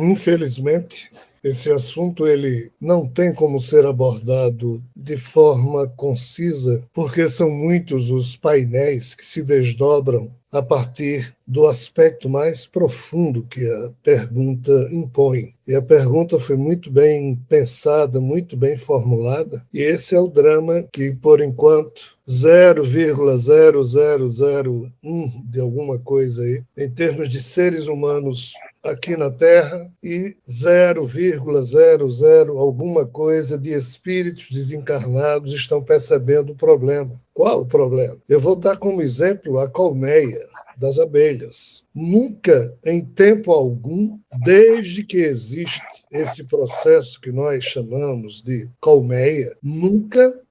Infelizmente, esse assunto ele não tem como ser abordado de forma concisa, porque são muitos os painéis que se desdobram a partir do aspecto mais profundo que a pergunta impõe. E a pergunta foi muito bem pensada, muito bem formulada, e esse é o drama que, por enquanto, 0,0001 de alguma coisa aí, em termos de seres humanos aqui na Terra, e 0,00 alguma coisa de espíritos desencarnados estão percebendo o problema. Qual o problema? Eu vou dar como exemplo a colmeia das abelhas. Nunca, em tempo algum, desde que existe esse processo que nós chamamos de colmeia, nunca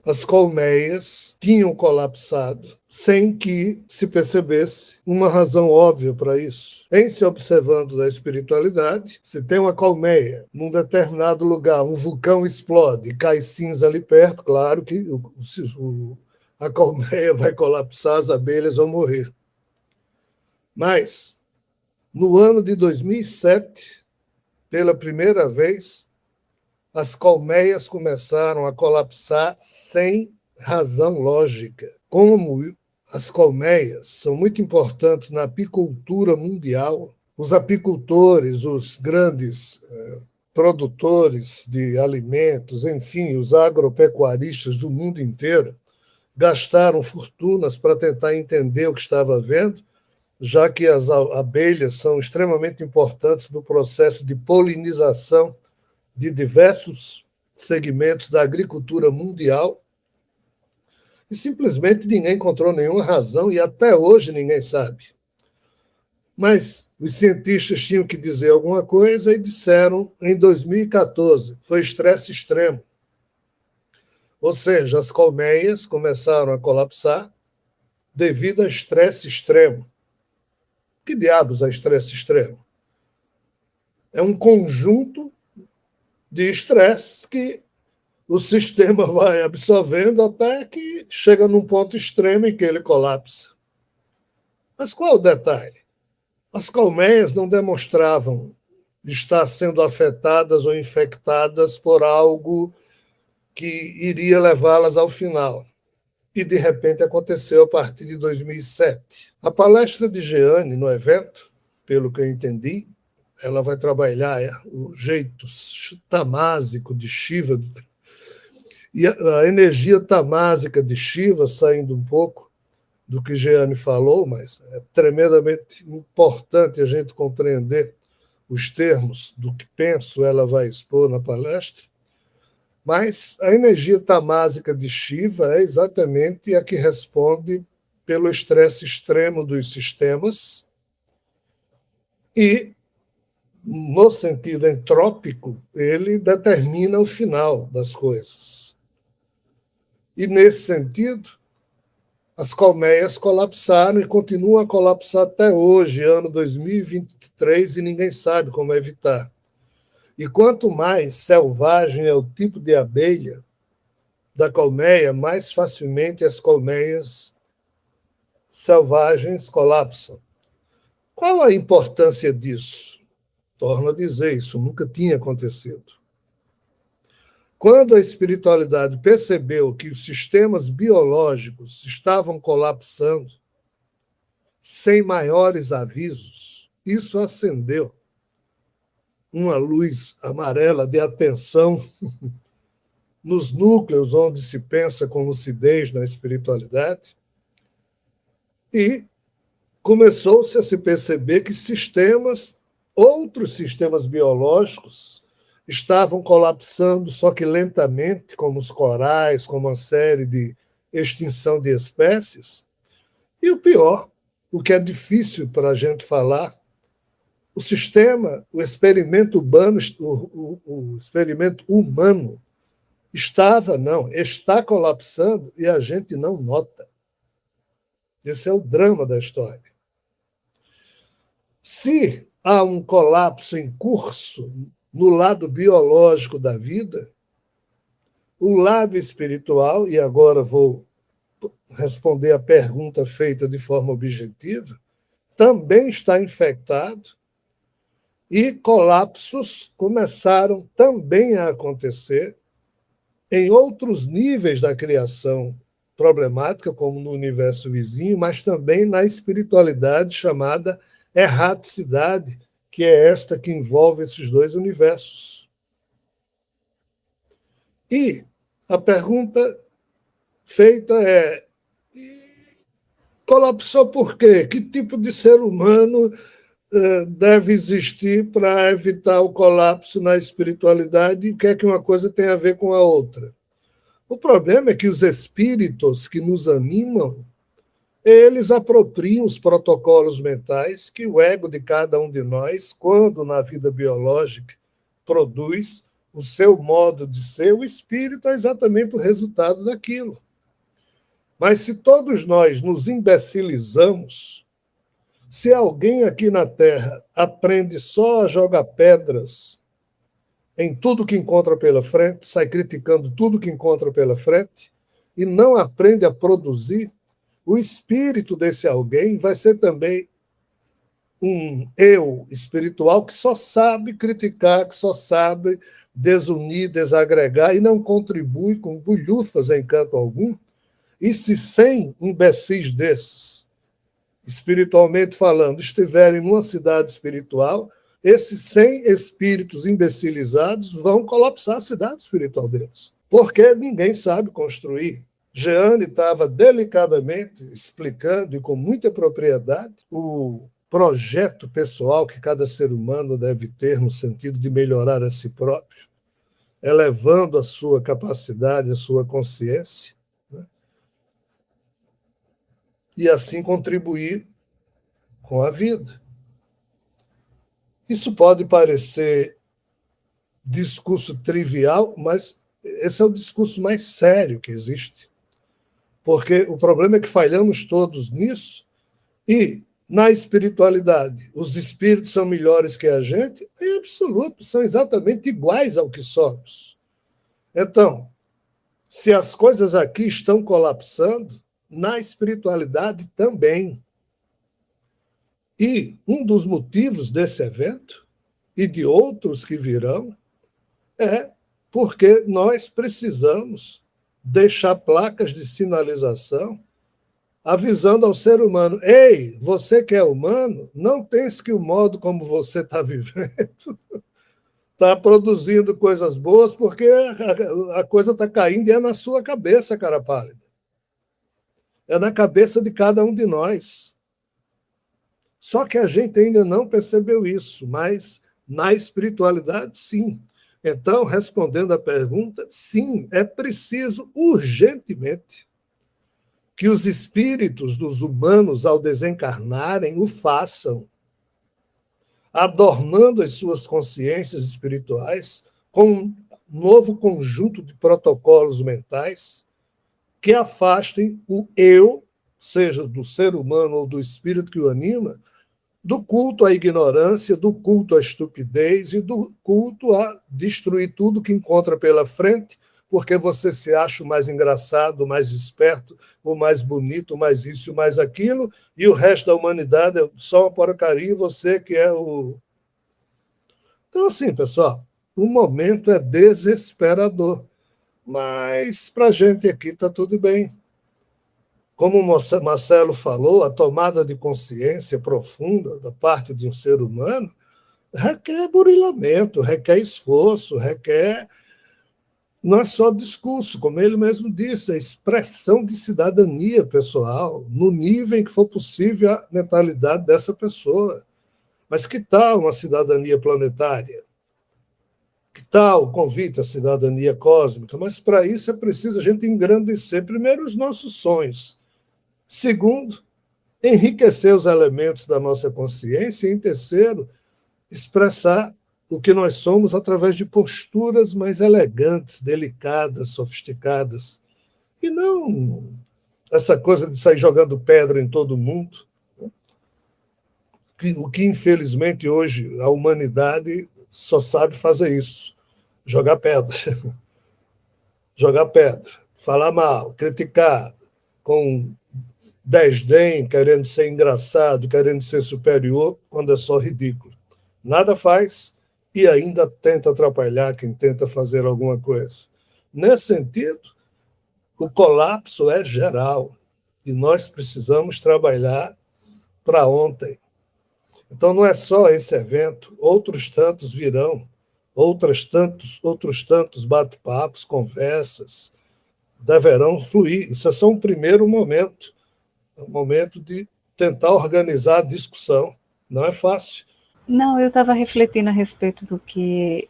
as colmeias tinham colapsado sem que se percebesse uma razão óbvia para isso. Em se observando da espiritualidade, se tem uma colmeia num determinado lugar, um vulcão explode e cai cinza ali perto, claro que a colmeia vai colapsar, as abelhas vão morrer. Mas, no ano de 2007, pela primeira vez, as colmeias começaram a colapsar sem razão lógica. Como as colmeias são muito importantes na apicultura mundial, os apicultores, os grandes produtores de alimentos, enfim, os agropecuaristas do mundo inteiro, gastaram fortunas para tentar entender o que estava havendo, já que as abelhas são extremamente importantes no processo de polinização de diversos segmentos da agricultura mundial, e simplesmente ninguém encontrou nenhuma razão, e até hoje ninguém sabe. Mas os cientistas tinham que dizer alguma coisa e disseram em 2014, foi estresse extremo. Ou seja, as colmeias começaram a colapsar devido a estresse extremo. Que diabos é estresse extremo? É um conjunto de estresse que o sistema vai absorvendo até que chega num ponto extremo em que ele colapsa. Mas qual é o detalhe? As colmeias não demonstravam estar sendo afetadas ou infectadas por algo que iria levá-las ao final. E, de repente, aconteceu a partir de 2007. A palestra de Jeane no evento, pelo que eu entendi, ela vai trabalhar o jeito tamásico de Shiva, e a energia tamásica de Shiva, saindo um pouco do que Jeane falou, mas é tremendamente importante a gente compreender os termos do que penso, ela vai expor na palestra. Mas a energia tamásica de Shiva é exatamente a que responde pelo estresse extremo dos sistemas e, no sentido entrópico, ele determina o final das coisas. E, nesse sentido, as colmeias colapsaram e continuam a colapsar até hoje, ano 2023, e ninguém sabe como evitar. E quanto mais selvagem é o tipo de abelha da colmeia, mais facilmente as colmeias selvagens colapsam. Qual a importância disso? Torno a dizer, isso nunca tinha acontecido. Quando a espiritualidade percebeu que os sistemas biológicos estavam colapsando sem maiores avisos, isso acendeu uma luz amarela de atenção nos núcleos onde se pensa com lucidez na espiritualidade, e começou-se a se perceber que outros sistemas biológicos estavam colapsando, só que lentamente, como os corais, como uma série de extinção de espécies. E o pior, o que é difícil para a gente falar, o experimento humano está colapsando e a gente não nota. Esse é o drama da história. Se há um colapso em curso no lado biológico da vida, o lado espiritual, e agora vou responder a pergunta feita de forma objetiva, também está infectado E colapsos começaram também a acontecer em outros níveis da criação problemática, como no universo vizinho, mas também na espiritualidade chamada erraticidade, que é esta que envolve esses dois universos. E a pergunta feita é: colapsou por quê? Que tipo de ser humano deve existir para evitar o colapso na espiritualidade? E o que é que uma coisa tem a ver com a outra? O problema é que os espíritos que nos animam, eles apropriam os protocolos mentais que o ego de cada um de nós, quando na vida biológica produz o seu modo de ser, o espírito é exatamente o resultado daquilo. Mas se todos nós nos imbecilizamos, se alguém aqui na Terra aprende só a jogar pedras em tudo que encontra pela frente, sai criticando tudo que encontra pela frente, e não aprende a produzir, o espírito desse alguém vai ser também um eu espiritual que só sabe criticar, que só sabe desunir, desagregar e não contribui com bulhufas em canto algum. E se 100 imbecis desses, espiritualmente falando, estiverem numa cidade espiritual, esses 100 espíritos imbecilizados vão colapsar a cidade espiritual deles, porque ninguém sabe construir. Jeane estava delicadamente explicando, e com muita propriedade, o projeto pessoal que cada ser humano deve ter no sentido de melhorar a si próprio, elevando a sua capacidade, a sua consciência, né? E assim contribuir com a vida. Isso pode parecer discurso trivial, mas esse é o discurso mais sério que existe. Porque o problema é que falhamos todos nisso, e na espiritualidade, os espíritos são melhores que a gente? Em absoluto, são exatamente iguais ao que somos. Então, se as coisas aqui estão colapsando, na espiritualidade também. E um dos motivos desse evento, e de outros que virão, é porque nós precisamos deixar placas de sinalização avisando ao ser humano: ei, você que é humano, não pense que o modo como você está vivendo está produzindo coisas boas, porque a coisa está caindo e é na sua cabeça, cara pálida. É na cabeça de cada um de nós. Só que a gente ainda não percebeu isso, mas na espiritualidade, sim. Então, respondendo à pergunta, sim, é preciso urgentemente que os espíritos dos humanos, ao desencarnarem, o façam, adornando as suas consciências espirituais com um novo conjunto de protocolos mentais que afastem o eu, seja do ser humano ou do espírito que o anima, do culto à ignorância, do culto à estupidez e do culto a destruir tudo que encontra pela frente, porque você se acha o mais engraçado, o mais esperto, o mais bonito, o mais isso, o mais aquilo, e o resto da humanidade é só uma porcaria, e você que é o... Então, assim, pessoal, o momento é desesperador, mas para a gente aqui está tudo bem. Como o Marcelo falou, a tomada de consciência profunda da parte de um ser humano requer burilamento, requer esforço, requer... Não é só discurso, como ele mesmo disse, é expressão de cidadania pessoal, no nível em que for possível a mentalidade dessa pessoa. Mas que tal uma cidadania planetária? Que tal o convite à cidadania cósmica? Mas para isso é preciso a gente engrandecer, primeiro, os nossos sonhos. Segundo, enriquecer os elementos da nossa consciência. E, em terceiro, expressar o que nós somos através de posturas mais elegantes, delicadas, sofisticadas. E não essa coisa de sair jogando pedra em todo mundo. O que, infelizmente, hoje a humanidade só sabe fazer isso: jogar pedra. Jogar pedra, falar mal, criticar, com desdém, querendo ser engraçado, querendo ser superior, quando é só ridículo. nada faz e ainda tenta atrapalhar quem tenta fazer alguma coisa. Nesse sentido, o colapso é geral e nós precisamos trabalhar para ontem. Então, não é só esse evento, outros tantos virão, outros tantos bate-papos, conversas, deverão fluir. Isso é só um primeiro momento, é um momento de tentar organizar a discussão. Não é fácil. Não, eu estava refletindo a respeito do que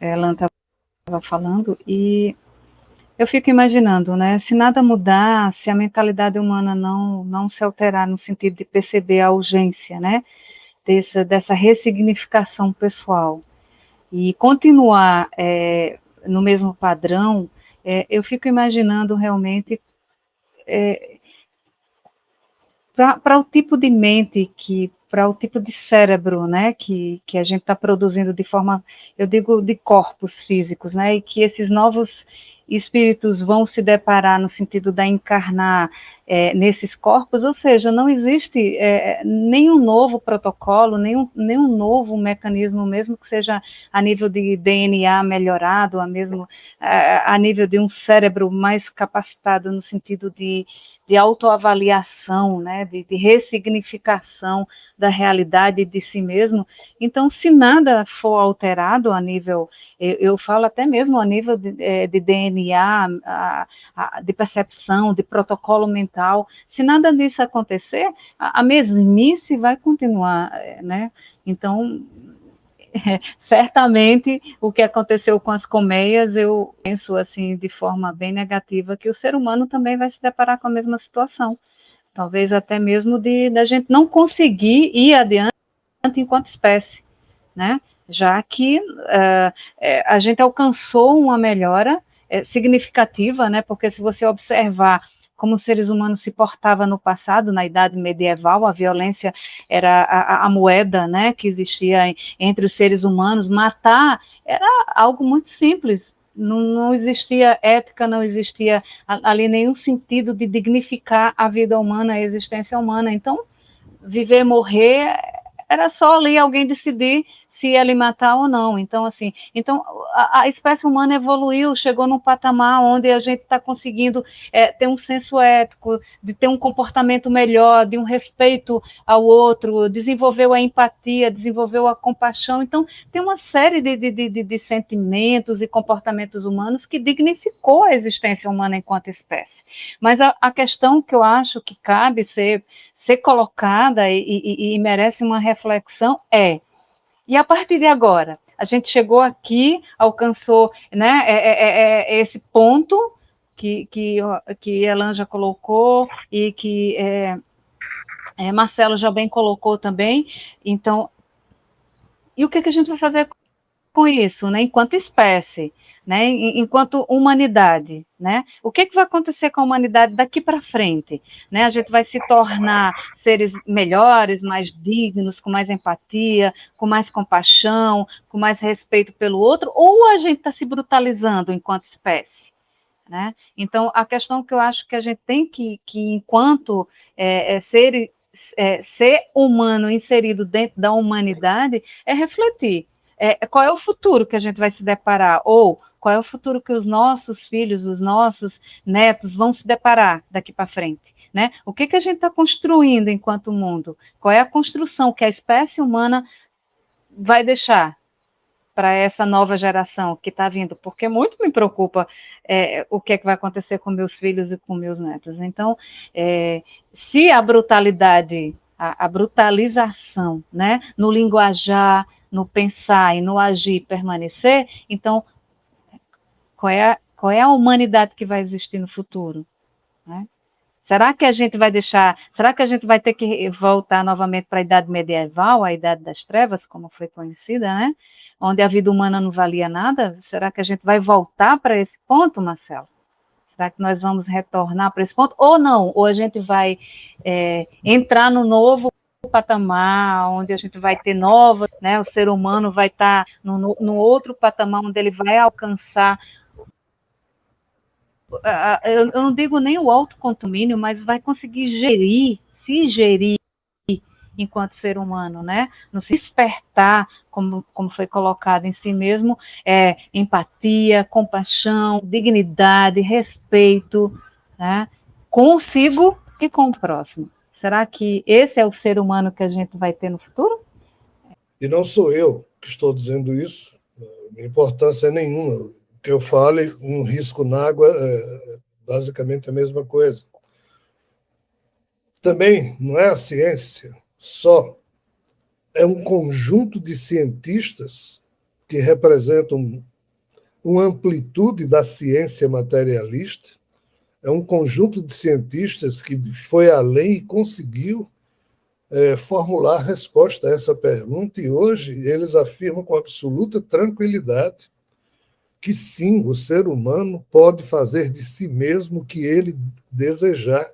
Alan estava falando e eu fico imaginando, né? Se nada mudar, se a mentalidade humana não se alterar no sentido de perceber a urgência, né? Dessa ressignificação pessoal e continuar no mesmo padrão, eu fico imaginando realmente para o tipo de mente para o tipo de cérebro, né, que a gente está produzindo de forma, eu digo, de corpos físicos, né, e que esses novos espíritos vão se deparar no sentido da encarnar nesses corpos, ou seja, não existe nenhum novo protocolo, nenhum novo mecanismo, mesmo que seja a nível de DNA melhorado, a nível de um cérebro mais capacitado no sentido de autoavaliação, né, de ressignificação da realidade de si mesmo. Então, se nada for alterado a nível, eu falo até mesmo a nível de DNA, de percepção, de protocolo mental, se nada disso acontecer, a mesmice vai continuar, né? Então, certamente o que aconteceu com as colmeias, eu penso assim de forma bem negativa, que o ser humano também vai se deparar com a mesma situação. Talvez até mesmo da gente não conseguir ir adiante enquanto espécie, né? Já que a gente alcançou uma melhora significativa, né? Porque se você observar como os seres humanos se portavam no passado, na idade medieval, a violência era a moeda, né, que existia entre os seres humanos. Matar era algo muito simples. Não existia ética, não existia ali nenhum sentido de dignificar a vida humana, a existência humana. Então, viver, morrer, era só ali alguém decidir se ia lhe matar ou não. Então, assim, a espécie humana evoluiu, chegou num patamar onde a gente está conseguindo ter um senso ético, de ter um comportamento melhor, de um respeito ao outro, desenvolveu a empatia, desenvolveu a compaixão. Então, tem uma série de sentimentos e comportamentos humanos que dignificou a existência humana enquanto espécie. Mas a questão que eu acho que cabe ser colocada e merece uma reflexão e a partir de agora? A gente chegou aqui, alcançou, né, esse ponto que Elan já colocou e que Marcelo já bem colocou também. Então, e o que a gente vai fazer com isso, né, enquanto espécie, né, enquanto humanidade, né? O que vai acontecer com a humanidade daqui para frente, né? A gente vai se tornar seres melhores, mais dignos, com mais empatia, com mais compaixão, com mais respeito pelo outro, ou a gente está se brutalizando enquanto espécie, né? Então, a questão que eu acho que a gente tem que enquanto ser humano inserido dentro da humanidade, é refletir qual é o futuro que a gente vai se deparar, ou qual é o futuro que os nossos filhos, os nossos netos vão se deparar daqui para frente, né? O que a gente está construindo enquanto mundo? Qual é a construção que a espécie humana vai deixar para essa nova geração que está vindo? Porque muito me preocupa o que vai acontecer com meus filhos e com meus netos. Então, se a brutalidade, a brutalização, né, no linguajar, no pensar e no agir permanecer, então, qual é a humanidade que vai existir no futuro, né? Será que a gente vai deixar, será que a gente vai ter que voltar novamente para a idade medieval, a idade das trevas, como foi conhecida, né? Onde a vida humana não valia nada? Será que a gente vai voltar para esse ponto, Marcelo? Será que nós vamos retornar para esse ponto? Ou não? Ou a gente vai entrar no novo patamar, onde a gente vai ter nova, né? O ser humano vai estar no outro patamar, onde ele vai alcançar eu não digo nem o autocondomínio, mas vai conseguir se gerir enquanto ser humano, né? No se despertar, como foi colocado em si mesmo, empatia, compaixão, dignidade, respeito, né? Consigo e com o próximo. Será que esse é o ser humano que a gente vai ter no futuro? E não sou eu que estou dizendo isso, importância nenhuma. O que eu falo, um risco na água é basicamente a mesma coisa. Também não é a ciência só, é um conjunto de cientistas que representam uma amplitude da ciência materialista, é um conjunto de cientistas que foi além e conseguiu formular a resposta a essa pergunta, e hoje eles afirmam com absoluta tranquilidade que sim, o ser humano pode fazer de si mesmo o que ele desejar.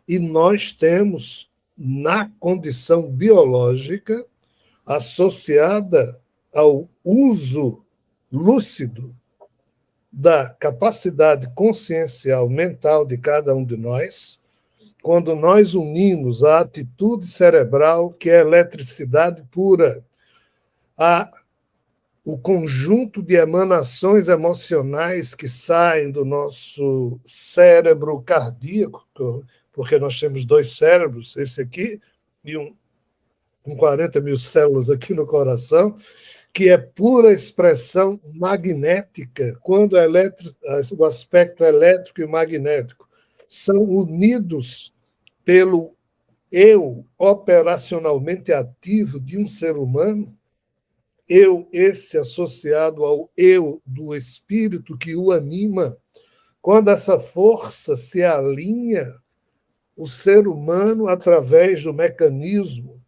E nós temos, na condição biológica, associada ao uso lúcido da capacidade consciencial mental de cada um de nós, quando nós unimos a atitude cerebral, que é eletricidade pura, o conjunto de emanações emocionais que saem do nosso cérebro cardíaco, porque nós temos 2 cérebros, esse aqui e com 40 mil células aqui no coração, que é pura expressão magnética, quando o aspecto elétrico e magnético são unidos pelo eu operacionalmente ativo de um ser humano, eu, esse associado ao eu do espírito que o anima, quando essa força se alinha, o ser humano, através do mecanismo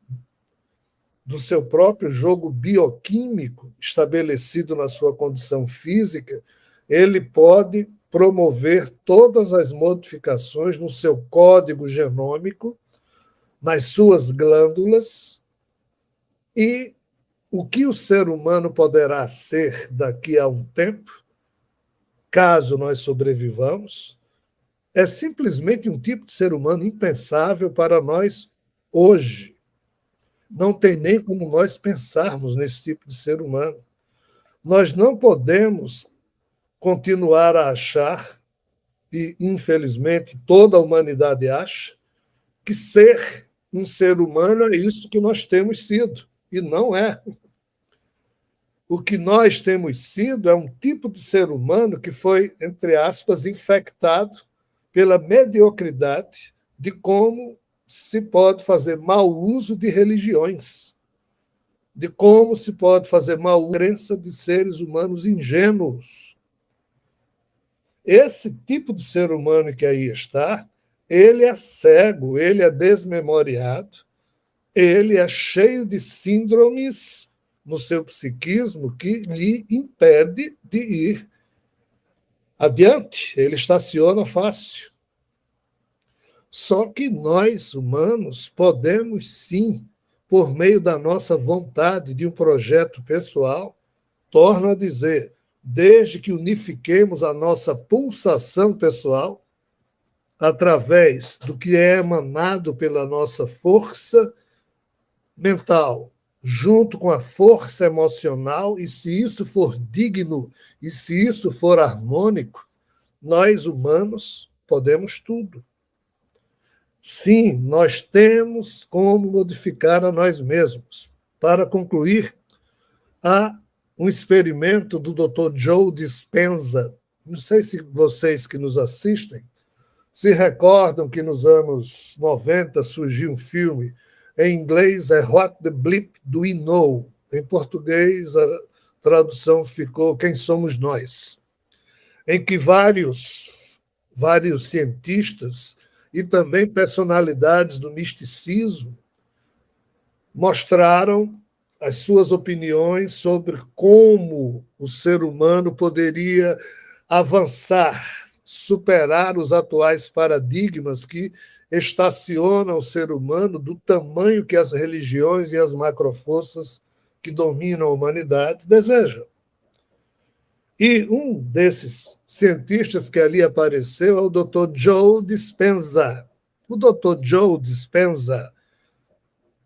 do seu próprio jogo bioquímico estabelecido na sua condição física, ele pode promover todas as modificações no seu código genômico, nas suas glândulas, e o que o ser humano poderá ser daqui a um tempo, caso nós sobrevivamos, é simplesmente um tipo de ser humano impensável para nós hoje. Não tem nem como nós pensarmos nesse tipo de ser humano. Nós não podemos continuar a achar, e infelizmente toda a humanidade acha, que ser um ser humano é isso que nós temos sido. E não é. O que nós temos sido é um tipo de ser humano que foi, entre aspas, infectado pela mediocridade de como se pode fazer mau uso de religiões, de como se pode fazer mau uso da crença de seres humanos ingênuos. Esse tipo de ser humano que aí está, ele é cego, ele é desmemoriado, ele é cheio de síndromes no seu psiquismo que lhe impede de ir adiante, ele estaciona fácil. Só que nós, humanos, podemos sim, por meio da nossa vontade de um projeto pessoal, torno a dizer, desde que unifiquemos a nossa pulsação pessoal, através do que é emanado pela nossa força mental, junto com a força emocional, e se isso for digno, e se isso for harmônico, nós, humanos, podemos tudo. Sim, nós temos como modificar a nós mesmos. Para concluir, há um experimento do Dr. Joe Dispenza. Não sei se vocês que nos assistem se recordam que nos anos 90 surgiu um filme, em inglês é What the Bleep Do We Know? Em português, a tradução ficou Quem Somos Nós? Em que vários cientistas e também personalidades do misticismo mostraram as suas opiniões sobre como o ser humano poderia avançar, superar os atuais paradigmas que estacionam o ser humano do tamanho que as religiões e as macroforças que dominam a humanidade desejam. E um desses cientistas que ali apareceu é o Dr. Joe Dispenza. O Dr. Joe Dispenza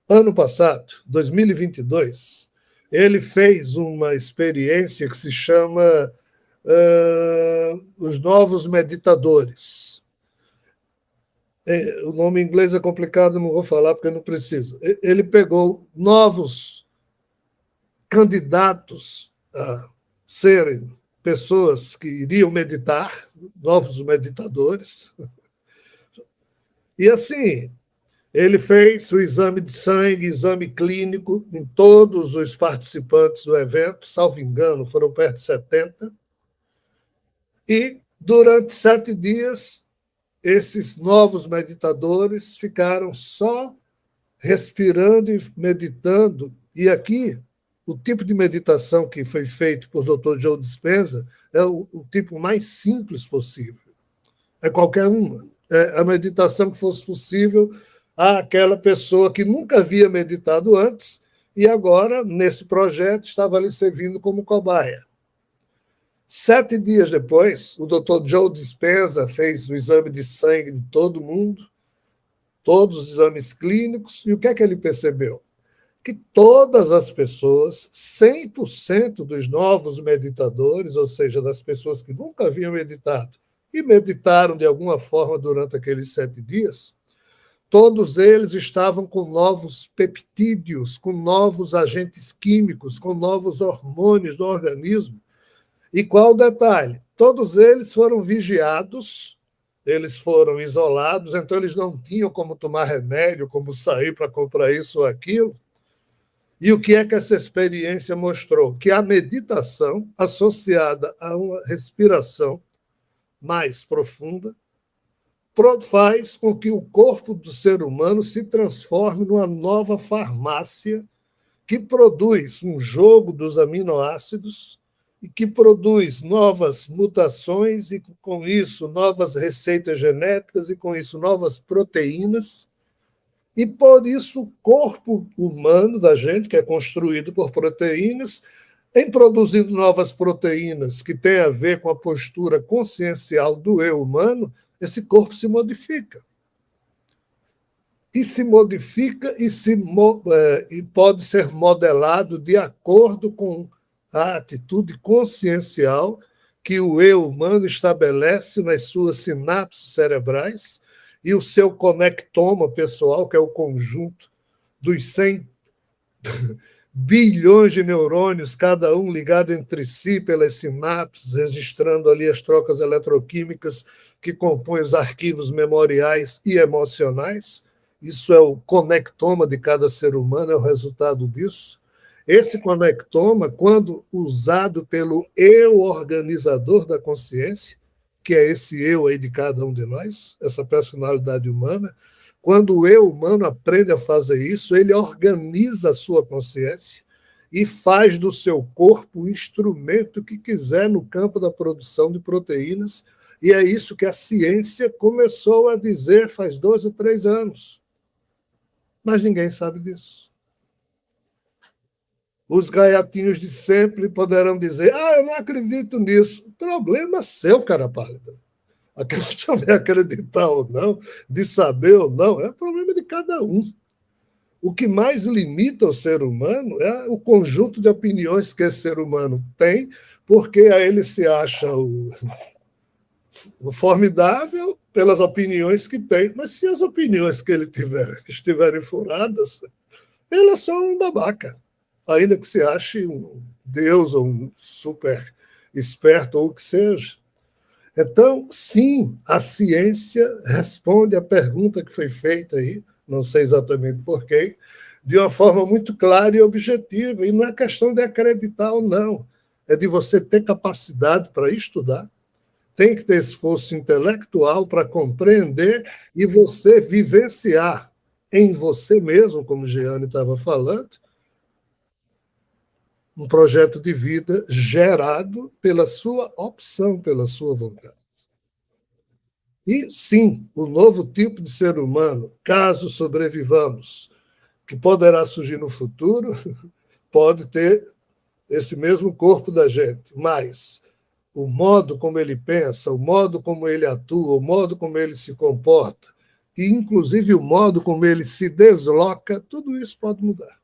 Ano passado, 2022, ele fez uma experiência que se chama Os Novos Meditadores. O nome em inglês é complicado, não vou falar porque não precisa. Ele pegou novos candidatos a serem pessoas que iriam meditar, novos meditadores. E assim, ele fez o exame de sangue, exame clínico em todos os participantes do evento, salvo engano, foram perto de 70. E durante 7 dias, esses novos meditadores ficaram só respirando e meditando. E aqui, o tipo de meditação que foi feito por Dr. Joe Dispenza é o tipo mais simples possível. É qualquer uma. É a meditação que fosse possível àquela pessoa que nunca havia meditado antes e agora, nesse projeto, estava ali servindo como cobaia. 7 dias depois, o Dr. Joe Dispenza fez o exame de sangue de todo mundo, todos os exames clínicos, e o que é que ele percebeu? Que todas as pessoas, 100% dos novos meditadores, ou seja, das pessoas que nunca haviam meditado e meditaram de alguma forma durante aqueles 7 dias, todos eles estavam com novos peptídeos, com novos agentes químicos, com novos hormônios no organismo. E qual o detalhe? Todos eles foram vigiados, eles foram isolados, então eles não tinham como tomar remédio, como sair para comprar isso ou aquilo. E o que é que essa experiência mostrou? Que a meditação, associada a uma respiração mais profunda, faz com que o corpo do ser humano se transforme numa nova farmácia que produz um jogo dos aminoácidos e que produz novas mutações e, com isso, novas receitas genéticas e, com isso, novas proteínas. E, por isso, o corpo humano da gente, que é construído por proteínas, em produzindo novas proteínas que têm a ver com a postura consciencial do eu humano, esse corpo se modifica. E se modifica e pode ser modelado de acordo com a atitude consciencial que o eu humano estabelece nas suas sinapses cerebrais e o seu conectoma pessoal, que é o conjunto dos 100 bilhões de neurônios, cada um ligado entre si pelas sinapses, registrando ali as trocas eletroquímicas que compõem os arquivos memoriais e emocionais. Isso é o conectoma de cada ser humano, é o resultado disso. Esse conectoma, quando usado pelo eu organizador da consciência, que é esse eu aí de cada um de nós, essa personalidade humana, quando o eu humano aprende a fazer isso, ele organiza a sua consciência e faz do seu corpo o instrumento que quiser no campo da produção de proteínas. E é isso que a ciência começou a dizer faz 2 ou 3 anos. Mas ninguém sabe disso. Os gaiatinhos de sempre poderão dizer: eu não acredito nisso. Problema seu, cara pálida. A questão de acreditar ou não, de saber ou não, é problema de cada um. O que mais limita o ser humano é o conjunto de opiniões que esse ser humano tem, porque aí ele se acha o formidável pelas opiniões que tem. Mas se as opiniões que ele tiver estiverem furadas, ele é só um babaca, ainda que se ache um Deus ou um super esperto ou o que seja. Então, sim, a ciência responde à pergunta que foi feita aí, não sei exatamente por quê, de uma forma muito clara e objetiva. E não é questão de acreditar ou não, é de você ter capacidade para estudar, tem que ter esforço intelectual para compreender e você vivenciar em você mesmo, como Jeane estava falando, um projeto de vida gerado pela sua opção, pela sua vontade. E, sim, o novo tipo de ser humano, caso sobrevivamos, que poderá surgir no futuro, pode ter esse mesmo corpo da gente, mas o modo como ele pensa, o modo como ele atua, o modo como ele se comporta, e inclusive o modo como ele se desloca, tudo isso pode mudar.